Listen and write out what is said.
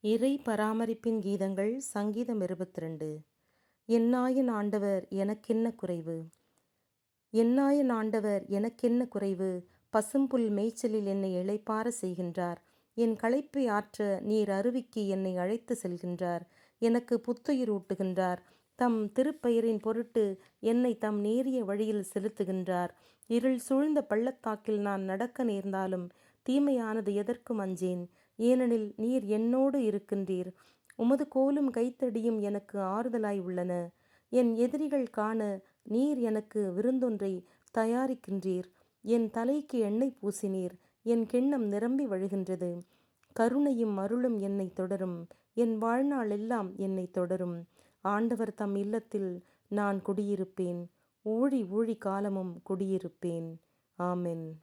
இறை பராமரிப்பின் கீதங்கள் சங்கீதம் 22. என்னாயின் ஆண்டவர் எனக்கென்ன குறைவு? என்னாயின் ஆண்டவர் எனக்கென்ன குறைவு? பசும்புல் மேய்ச்சலில் என்னை இளைப்பாற செய்கின்றார். என் களைப்பை ஆற்ற நீர் அருவிக்கு என்னை அழைத்து செல்கின்றார். எனக்கு புத்துயிர் ஊட்டுகின்றார். தம் திருப்பெயரின் பொருட்டு என்னை தம் நேரிய வழியில் செலுத்துகின்றார். இருள் சூழ்ந்த பள்ளத்தாக்கில் நான் நடக்க நேர்ந்தாலும் தீமையானது எதற்கும் அஞ்சேன். ஏனெனில் நீர் என்னோடு இருக்கின்றீர். உமது கோலும் கைத்தடியும் எனக்கு ஆறுதலாய் உள்ளன. என் எதிரிகள் காண நீர் எனக்கு விருந்தொன்றை தயாரிக்கின்றீர். என் தலைக்கு எண்ணெய் பூசினீர். என் கிண்ணம் நிரம்பி வழிகின்றது. கருணையும் அருளும் என்னை தொடரும். என் வாழ்நாள் எல்லாம் என்னை தொடரும். ஆண்டவர் தம் இல்லத்தில் நான் குடியிருப்பேன். ஊழி ஊழி காலமும் குடியிருப்பேன். ஆமென்.